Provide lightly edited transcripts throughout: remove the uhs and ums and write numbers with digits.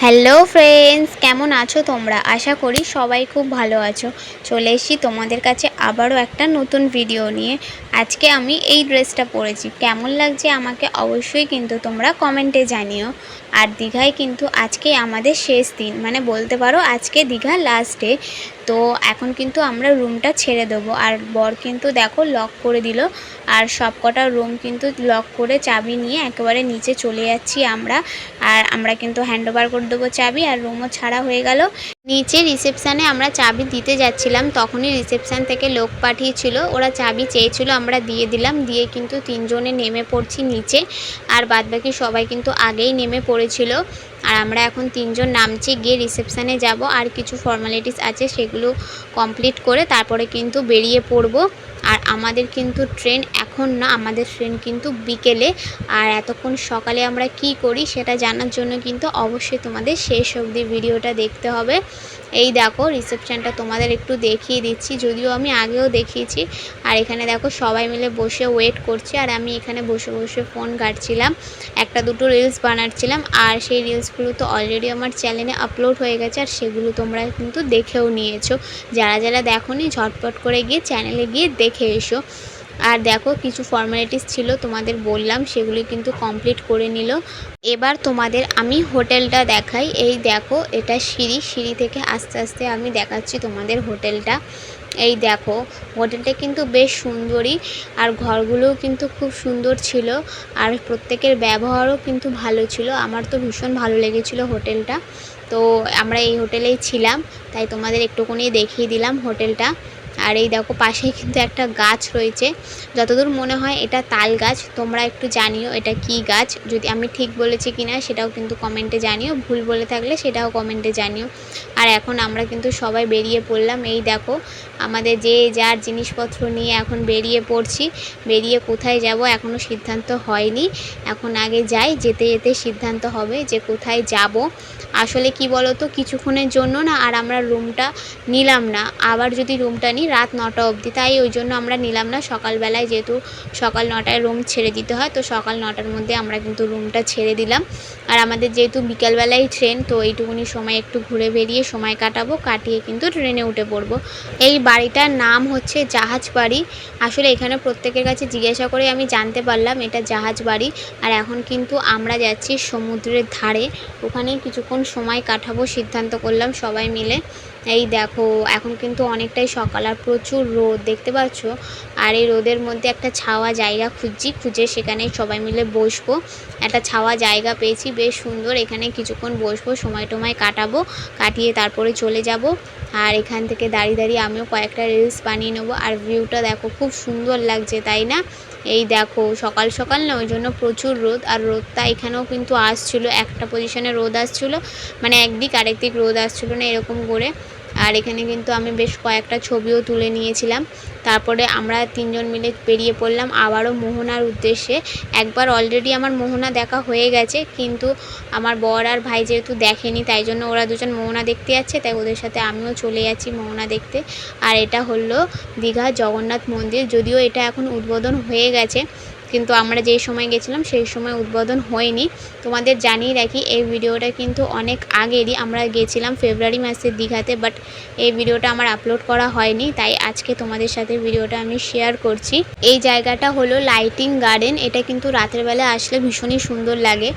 Hello friends, কেমন আছো তোমরা? আশা করি সবাই খুব ভালো আছো। চলে এসেছি তোমাদের কাছে আবারও একটা নতুন ভিডিও নিয়ে। আজকে আমি এই ড্রেসটা পরেছি, কেমন লাগছে আমাকে অবশ্যই কিন্তু তোমরা কমেন্টে জানিও। আর দীঘায় কিন্তু আজকে আমাদের শেষ দিন, মানে বলতে পারো আজকে দীঘা লাস্ট ডে। তো এখন কিন্তু আমরা রুমটা ছেড়ে দেবো, আর বর কিন্তু দেখো লক করে দিল। আর সব কটা রুম কিন্তু লক করে চাবি নিয়ে একেবারে নিচে চলে যাচ্ছি আমরা। আর আমরা কিন্তু হ্যান্ড ওভার করে দেবো চাবি, আর রুমও ছাড়া হয়ে গেল। নিচে রিসেপশানে আমরা চাবি দিতে যাচ্ছিলাম, তখনই রিসেপশান থেকে লোক পাঠিয়েছিল, ওরা চাবি চেয়েছিল, আমরা দিয়ে দিলাম। দিয়ে কিন্তু তিনজনে নেমে পড়ছি নিচে, আর বাদবাকি সবাই কিন্তু আগেই নেমে পড়েছিল। আর আমরা এখন তিনজন নামছি, গিয়ে রিসেপশানে যাব, আর কিছু ফর্মালিটিস আছে সেগুলো কমপ্লিট করে তারপরে কিন্তু বেরিয়ে পড়ব। আর আমাদের কিন্তু ট্রেন এখন না, আমাদের ট্রেন কিন্তু বিকেলে। আর এতক্ষণ সকালে আমরা কি করি সেটা জানার জন্য কিন্তু অবশ্যই তোমাদের শেষ অবধি ভিডিওটা দেখতে হবে। এই দেখো রিসেপশানটা তোমাদের একটু দেখিয়ে দিচ্ছি, যদিও আমি আগেও দেখিয়েছি। আর এখানে দেখো সবাই মিলে বসে ওয়েট করছে, আর আমি এখানে বসে বসে ফোন ঘাঁটছিলাম, একটা দুটো রিলস বানাচ্ছিলাম। আর সেই রিলসগুলো তো অলরেডি আমার চ্যানেলে আপলোড হয়ে গেছে, আর সেগুলো তোমরা কিন্তু দেখেও নিয়েছো। যারা যারা দেখোনি ঝটপট করে গিয়ে চ্যানেলে গিয়ে দেখে এসো। আর দেখো কিছু ফর্মালিটিস ছিল তোমাদের বললাম, সেগুলি কিন্তু কমপ্লিট করে নিল। এবার তোমাদের আমি হোটেলটা দেখাই। এই দেখো এটা সিঁড়ি থেকে আস্তে আস্তে আমি দেখাচ্ছি তোমাদের হোটেলটা। এই দেখো হোটেলটা কিন্তু বেশ সুন্দরই, আর ঘরগুলোও কিন্তু খুব সুন্দর ছিল, আর প্রত্যেকের ব্যবহারও কিন্তু ভালো ছিল। আমার তো ভীষণ ভালো লেগেছিল হোটেলটা। তো আমরা এই হোটেলেই ছিলাম, তাই তোমাদের একটুখানি দেখিয়ে দিলাম হোটেলটা। আর এই দেখো পাশেই কিন্তু একটা গাছ রয়েছে, যতদূর মনে হয় এটা তাল গাছ। তোমরা একটু জানিও এটা কি গাছ, যদি আমি ঠিক বলেছি কিনা সেটাও কিন্তু কমেন্টে জানিও, ভুল বলে থাকলে সেটাও কমেন্টে জানিও। আর এখন আমরা কিন্তু সবাই বেরিয়ে পড়লাম। এই দেখো আমাদের যে যার জিনিসপত্র নিয়ে এখন বেরিয়ে পড়ছি। বেরিয়ে কোথায় যাব এখনও সিদ্ধান্ত হয়নি, এখন আগে যাই, যেতে যেতে সিদ্ধান্ত হবে যে কোথায় যাব। আসলে কি বলো তো, কিছুক্ষণের জন্য না আর আমরা রুমটা নিলাম না, আবার যদি রুমটা নিই রাত 9টা অবধি, তাই ওই জন্য আমরা নিলাম না সকালবেলায়, যেহেতু সকাল 9টায় রুম ছেড়ে দিতে হয়, তো সকাল 9টার মধ্যে আমরা কিন্তু রুমটা ছেড়ে দিলাম। আর আমাদের যেহেতু বিকালবেলায় ট্রেন, তো এইটুকুনি সময় একটু ঘুরে বেরিয়ে সময় কাটাবো, কাটিয়ে কিন্তু ট্রেনে উঠে পড়বো। এই বাড়িটার নাম হচ্ছে জাহাজ বাড়ি। আসলে এখানে প্রত্যেকের কাছে জিজ্ঞাসা করে আমি জানতে পারলাম এটা জাহাজ বাড়ি। আর এখন কিন্তু আমরা যাচ্ছি সমুদ্রের ধারে, ওখানেই কিছুক্ষণ সময় কাটাবো সিদ্ধান্ত করলাম সবাই মিলে। এই দেখো এখন কিন্তু অনেকটাই সকাল, আর প্রচুর রোদ দেখতে পাচ্ছ। আর এই রোদের মধ্যে একটা ছাওয়া জায়গা খুঁজে সেখানে সবাই মিলে বসবো। একটা ছাওয়া জায়গা পেয়েছি বেশ সুন্দর, এখানে কিছুক্ষণ বসবো, সময় টময় কাটাবো, কাটিয়ে তারপরে চলে যাব। আর এখান থেকে দাঁড়িয়ে দাঁড়িয়ে আমিও কয়েকটা রিলস বানিয়ে নেবো। আর ভিউটা দেখো খুব সুন্দর লাগছে, তাই না? এই দেখো সকাল সকাল না, ওই জন্য প্রচুর রোদ, আর রোদটা এখানেও কিন্তু আসছিলো, একটা পজিশনে রোদ আসছিলো, মানে একদিক আরেক দিক রোদ আসছিলো না, এরকম করে। আর এখানে কিন্তু আমি বেশ কয়েকটা ছবিও তুলে নিয়েছিলাম। তারপরে আমরা তিনজন মিলে বেরিয়ে পড়লাম আবারও মোহনার উদ্দেশ্যে। একবার অলরেডি আমার মোহনা দেখা হয়ে গেছে, কিন্তু আমার বর আর ভাই যেহেতু দেখেনি, তাই জন্য ওরা দুজন মোহনা দেখতে যাচ্ছে, তাই ওদের সাথে আমিও চলে যাচ্ছি মোহনা দেখতে। আর এটা হলো দীঘা জগন্নাথ মন্দির, যদিও এটা এখন উদ্বোধন হয়ে গেছে, কিন্তু আমরা যেই সময় গেছিলাম সেই সময় উদ্বোধন হয়নি। তোমাদের জানিয়ে রাখি এই ভিডিওটা কিন্তু অনেক আগেরই, আমরা গেছিলাম ফেব্রুয়ারি মাসের দীঘাতে, বাট এই ভিডিওটা আমার আপলোড করা হয়নি, তাই আজকে তোমাদের সাথে ভিডিওটা আমি শেয়ার করছি। এই জায়গাটা হলো লাইটিং গার্ডেন, এটা কিন্তু রাতের বেলা আসলে ভীষণই সুন্দর লাগে।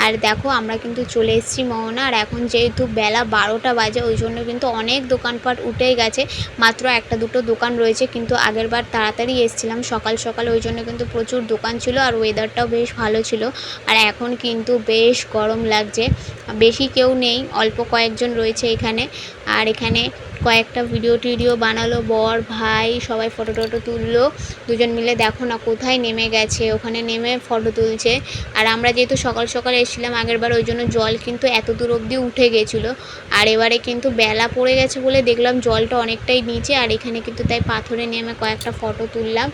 আর দেখো আমরা কিন্তু চলে এসেছি মোহনা, আর এখন যেহেতু বেলা 12টা বাজে, ওই জন্য কিন্তু অনেক দোকানপাট উঠেই গেছে, মাত্র একটা দুটো দোকান রয়েছে। কিন্তু আগের বার তাড়াতাড়ি এসেছিলাম সকাল সকাল, ওই জন্য কিন্তু প্রচুর দোকান ছিল, আর ওয়েদারটাও বেশ ভালো ছিল। আর এখন কিন্তু বেশ গরম লাগছে, বেশি কেউ নেই, অল্প কয়েকজন রয়েছে এখানে। আর এখানে কয়েকটা ভিডিও বানালো বর ভাই, সবাই ফটো টটো তুললো, দুজন মিলে দেখো না কোথায় নেমে গেছে, ওখানে নেমে ফটো তুলছে। আর আমরা যেহেতু সকাল সকাল এসেছিলাম আগেরবার, ওই জন্য জল কিন্তু এত দূর অবধি উঠে গেছিলো। আর এবারে কিন্তু বেলা পড়ে গেছে বলে দেখলাম জলটা অনেকটাই নিচে, আর এখানে কিন্তু তাই পাথরে নেমে কয়েকটা ফটো তুললাম।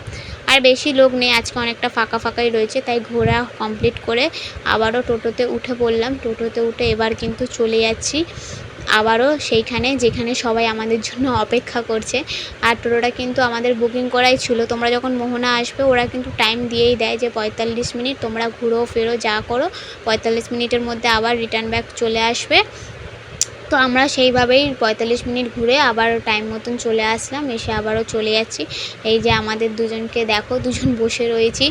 আর বেশি লোক নেই আজকে, অনেকটা ফাঁকা ফাঁকাই রয়েছে, তাই ঘোরা কমপ্লিট করে আবারও টোটোতে উঠে পড়লাম। টোটোতে উঠে এবার কিন্তু চলে যাচ্ছি আবারও সেইখানে যেখানে সবাই আমাদের জন্য অপেক্ষা করছে। আর টোটোটা কিন্তু আমাদের বুকিং করাই ছিল। তোমরা যখন মোহনা আসবে ওরা কিন্তু টাইম দিয়েই দেয় যে 45 মিনিট তোমরা ঘুরো ফেরো যা করো, 45 মিনিটের মধ্যে আবার রিটার্ন ব্যাক চলে আসবে। তো আমরা সেইভাবেই 45 মিনিট ঘুরে আবার টাইম মতন চলে আসলাম, এসে আবারও চলে যাচ্ছি। এই যে আমাদের দুজনকে দেখো, দুজন বসে রয়েছি।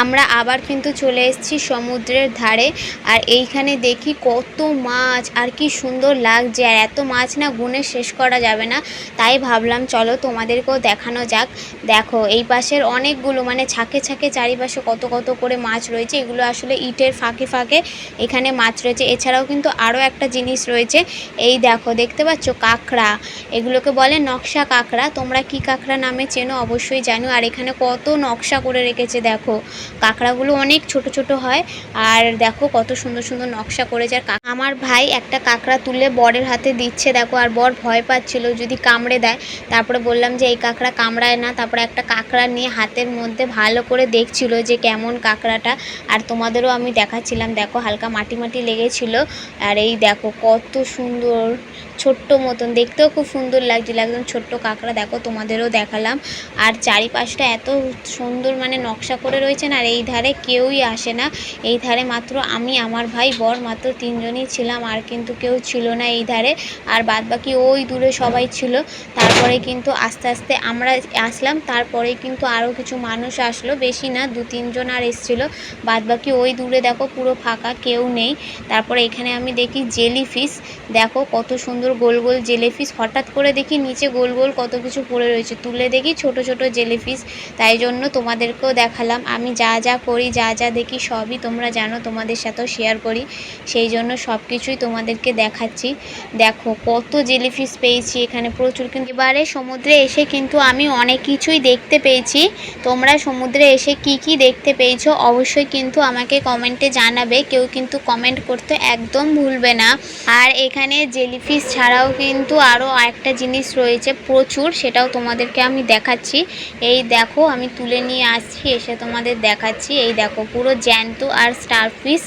আমরা আবার কিন্তু চলে এসেছি সমুদ্রের ধারে। আর এইখানে দেখি কত মাছ, আর কি সুন্দর লাগছে। আর এত মাছ না গুনে শেষ করা যাবে না, তাই ভাবলাম চলো তোমাদেরকেও দেখানো যাক। দেখো এই পাশের অনেকগুলো মানে ছাকে ছাকে চারিপাশে কত কত করে মাছ রয়েছে। এগুলো আসলে ইটের ফাঁকে ফাঁকে এখানে মাছ রয়েছে। এছাড়াও কিন্তু আরও একটা জিনিস রয়েছে, এই দেখো দেখতে পাচ্ছ কাঁকড়া, এগুলোকে বলে নকশা কাঁকড়া। তোমরা কি কাঁকড়া নামে চেনো অবশ্যই জানো। আর এখানে কত নকশা করে রেখেছে দেখো, কাঁকড়াগুলো অনেক ছোট ছোট হয়। আর দেখো কত সুন্দর সুন্দর নকশা করেছে। আর আমার ভাই একটা কাঁকড়া তুলে বরের হাতে দিচ্ছে দেখো, আর বর ভয় পাচ্ছিল যদি কামড়ে দেয়। তারপরে বললাম যে এই কাঁকড়া কামড়ায় না। তারপরে একটা কাঁকড়া নিয়ে হাতের মধ্যে ভালো করে দেখছিল যে কেমন কাঁকড়াটা। আর তোমাদেরও আমি দেখাচ্ছিলাম, দেখো হালকা মাটি মাটি লেগেছিল। আর এই দেখো কত সুন্দর, ছোট্ট মতন দেখতেও খুব সুন্দর লাগছিল, একদম ছোট্ট কাঁকড়া। দেখো তোমাদেরও দেখালাম। আর চারিপাশটা এত সুন্দর মানে নকশা করে রয়েছে না। আর এই ধারে কেউই আসে না, এই ধারে মাত্র আমি, আমার ভাই, বর মাত্র তিনজনই ছিলাম, আর কিন্তু কেউ ছিল না এই ধারে। আর বাদবাকি ওই দূরে সবাই ছিল। তারপরে কিন্তু আস্তে আস্তে আমরা আসলাম, তারপরে কিন্তু আরও কিছু মানুষ আসলো, বেশি না, 2-3 জন আর এসেছিলো। বাদবাকি ওই দূরে দেখো পুরো ফাঁকা, কেউ নেই। তারপরে এখানে আমি দেখি জেলিফিশ, দেখো কত সুন্দর গোল গোল জেলিফিশ। হঠাৎ করে দেখি নিচে গোল গোল কত কিছু পড়ে রয়েছে, তুলে দেখি ছোট ছোট জেলিফিশ। তাই জন্য তোমাদেরকেও দেখালাম। আমি যা যা করি, যা যা দেখি সবই তোমরা জানো, তোমাদের সাথেও শেয়ার করি, সেই জন্য সব কিছুই তোমাদেরকে দেখাচ্ছি। দেখো কত জেলিফিশ পেয়েছি এখানে, প্রচুর। কিন্তু এবারে সমুদ্রে এসে কিন্তু আমি অনেক কিছুই দেখতে পেয়েছি। তোমরা সমুদ্রে এসে কি কি দেখতে পেয়েছো অবশ্যই কিন্তু আমাকে কমেন্টে জানাবে। কেউ কিন্তু কমেন্ট করতে একদম ভুলবে না। আর এখানে জেলিফিশ ছাড়াও কিন্তু আরও একটা জিনিস রয়েছে প্রচুর, সেটাও তোমাদেরকে আমি দেখাচ্ছি। এই দেখো আমি তুলে নিয়ে আসছি, এসে তোমাদের দেখাচ্ছি। এই দেখো পুরো জ্যান্ত আর স্টারফিশ।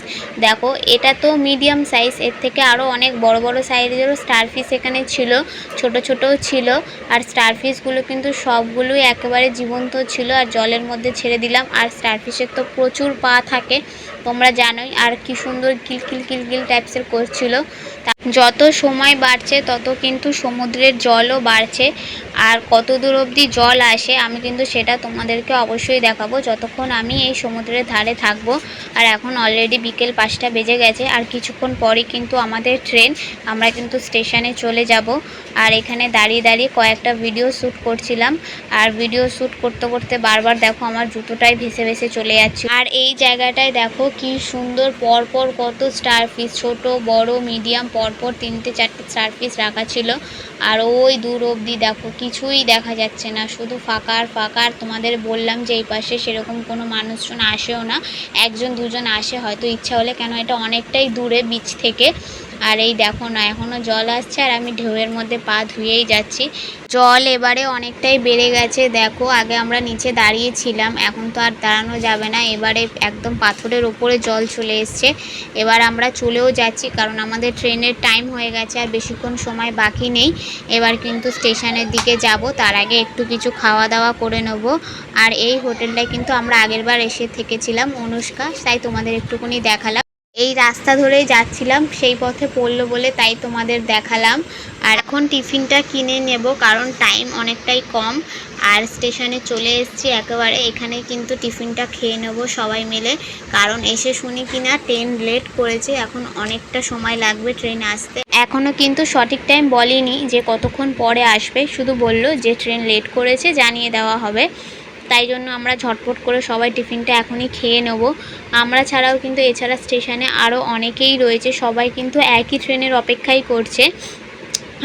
দেখো এটা তো মিডিয়াম সাইজ, এর থেকে আরও অনেক বড় বড় সাইজেরও স্টারফিশ এখানে ছিল, ছোট ছোটও ছিল। আর স্টারফিশগুলো কিন্তু সবগুলোই একেবারে জীবন্ত ছিল। আর জলের মধ্যে ছেড়ে দিলাম। আর স্টারফিশের তো প্রচুর পা থাকে তোমরা জানোই, আর কি সুন্দর কিলকিল কিলকিল টাইপসের করছিল। যত সময় বাড়ছে তত কিন্তু সমুদ্রের জলও বাড়ছে। আর কত দূর অবধি জল আসে আমি কিন্তু সেটা তোমাদেরকে অবশ্যই দেখাবো যতক্ষণ আমি এই সমুদ্রের ধারে থাকবো। আর এখন অলরেডি বিকেল 5টা বেজে গেছে, আর কিছুক্ষণ পরই কিন্তু আমাদের ট্রেন, আমরা কিন্তু স্টেশনে চলে যাব। আর এখানে দাঁড়িয়ে দাঁড়িয়ে কয়েকটা ভিডিও শ্যুট করছিলাম। আর ভিডিও শ্যুট করতে করতে বারবার দেখো আমার জুতোটাই ভেসে ভেসে চলে যাচ্ছে। আর এই জায়গাটায় দেখো কি সুন্দর পরপর কত স্টারফিশ, ছোট বড় মিডিয়াম, পরপর 3-4টে স্টারফিশ রাখা ছিল। আর ওই দূর অবধি দেখো কিছুই দেখা যাচ্ছে না, শুধু ফাঁকা আর ফাঁকা। আর তোমাদের বললাম যে এই পাশে সেরকম কোনো মানুষজন আসেও না, 1-2 জন আসে হয়তো ইচ্ছা হলে, কেন এটা অনেকটাই দূরে বিচ থেকে। আর এই দেখো না এখনও জল আসছে, আর আমি ঢেউয়ের মধ্যে পা ধুয়েই যাচ্ছি। জল এবারে অনেকটাই বেড়ে গেছে। দেখো আগে আমরা নিচে দাঁড়িয়েছিলাম, এখন তো আর দাঁড়ানো যাবে না, এবারে একদম পাথরের ওপরে জল চলে এসছে। এবার আমরা চলেও যাচ্ছি, কারণ আমাদের ট্রেনের টাইম হয়ে গেছে, আর বেশিক্ষণ সময় বাকি নেই। এবার কিন্তু স্টেশনের দিকে যাব, তার আগে একটু কিছু খাওয়া দাওয়া করে নেব। আর এই হোটেলটায় কিন্তু আমরা আগেরবার এসে থেকেছিলাম, অনুষ্কা, তাই তোমাদের একটুখানি দেখালাম। এই রাস্তা ধরেই যাচ্ছিলাম, সেই পথে পড়লো বলে তাই তোমাদের দেখালাম। আর এখন টিফিনটা কিনে নেব, কারণ টাইম অনেকটাই কম। আর স্টেশনে চলে এসেছি একেবারে, এখানে কিন্তু টিফিনটা খেয়ে নেব সবাই মিলে। কারণ এসে শুনি কিনা ট্রেন লেট করেছে, এখন অনেকটা সময় লাগবে ট্রেন আসতে। এখনও কিন্তু সঠিক টাইম বলেনি যে কতক্ষণ পরে আসবে, শুধু বলল যে ট্রেন লেট করেছে, জানিয়ে দেওয়া হবে। তাই জন্য আমরা ঝটপট করে সবাই টিফিনটা এখনই খেয়ে নেব। আমরা ছাড়াও কিন্তু এছাড়া স্টেশনে আরও অনেকেই রয়েছে, সবাই কিন্তু একই ট্রেনের অপেক্ষাই করছে।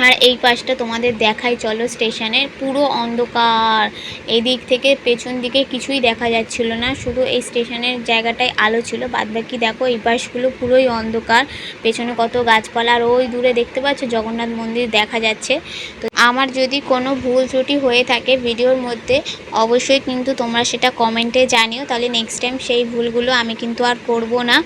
আর এই পাশটা তোমাদের দেখাই চলো, স্টেশনের পুরো অন্ধকার, এই দিক থেকে পেছন দিকে কিছুই দেখা যাচ্ছিল না, শুধু এই স্টেশনের জায়গাটায় আলো ছিল, বাদবাকি দেখো এই পাশগুলো পুরোই অন্ধকার। পেছনে কত গাছপালা, আর ওই দূরে দেখতে পাচ্ছ জগন্নাথ মন্দির দেখা যাচ্ছে। তো আমার যদি কোনো ভুল ত্রুটি হয়ে থাকে ভিডিওর মধ্যে অবশ্যই কিন্তু তোমরা সেটা কমেন্টে জানিও, তাহলে নেক্সট টাইম সেই ভুলগুলো আমি কিন্তু আর করব না।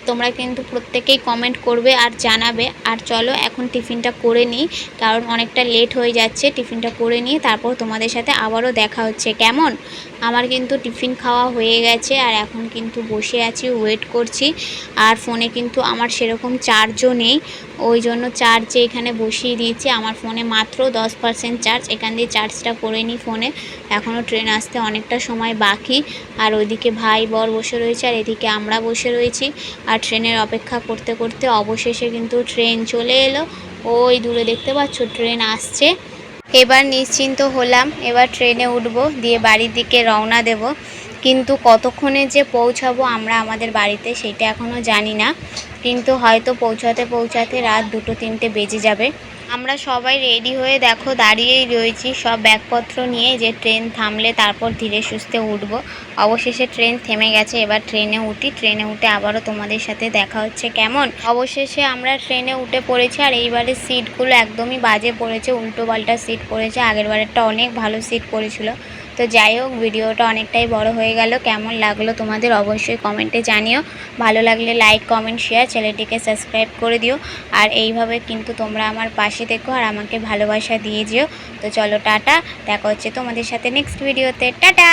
তোমরা কিন্তু প্রত্যেকেই কমেন্ট করবে আর জানাবে। আর চলো এখন টিফিনটা করে নিই, কারণ অনেকটা লেট হয়ে যাচ্ছে। টিফিনটা করে নিয়ে তারপর তোমাদের সাথে আবারও দেখা হচ্ছে। কেমন? আমার কিন্তু টিফিন খাওয়া হয়ে গেছে আর এখন কিন্তু বসে আছি, ওয়েট করছি। আর ফোনে কিন্তু আমার সেরকম চার্জও নেই, ওই জন্য চার্জে এখানে বসিয়ে দিয়েছি। আমার ফোনে মাত্র 10% চার্জ, এখান দিয়ে চার্জটা করে নিই ফোনে। এখনও ট্রেন আসতে অনেকটা সময় বাকি। আর ওইদিকে ভাই বর বসে রয়েছে আর এদিকে আমরা বসে রয়েছি। আর ট্রেনের অপেক্ষা করতে করতে অবশেষে কিন্তু ট্রেন চলে এলো। ওই দূরে দেখতে পাচ্ছ ট্রেন আসছে। এবার নিশ্চিন্ত হলাম, এবার ট্রেনে উঠবো, দিয়ে বাড়ির দিকে রওনা দেব। কিন্তু কতক্ষণে যে পৌঁছাবো আমরা আমাদের বাড়িতে সেটা এখনও জানি না, কিন্তু হয়তো পৌঁছাতে পৌঁছাতে রাত 2-3টে বেজে যাবে। আমরা সবাই রেডি হয়ে দেখো দাঁড়িয়েই রয়েছি সব ব্যাগপত্র নিয়ে, যে ট্রেন থামলে তারপর ধীরে সুস্থে উঠবো। অবশেষে ট্রেন থেমে গেছে, এবার ট্রেনে উঠি। ট্রেনে উঠে আবারও তোমাদের সাথে দেখা হচ্ছে। কেমন? অবশেষে আমরা ট্রেনে উঠে পড়েছি। আর এইবারের সিটগুলো একদমই বাজে পড়েছে, উল্টো পাল্টা সিট পড়েছে। আগের বারেরটা অনেক ভালো সিট পড়েছিল। তো যাই হোক, ভিডিওটা অনেকটাই বড় হয়ে গেল। কেমন লাগলো তোমাদের অবশ্যই কমেন্টে জানিও। ভালো লাগলে লাইক, কমেন্ট, শেয়ার, চ্যানেলটিকে সাবস্ক্রাইব করে দিও। আর এইভাবে কিন্তু তোমরা আমার পাশে থেকো আর আমাকে ভালোবাসা দিয়ে যেও। তো চলো টাটা, দেখা হচ্ছে তোমাদের সাথে নেক্সট ভিডিওতে। টাটা।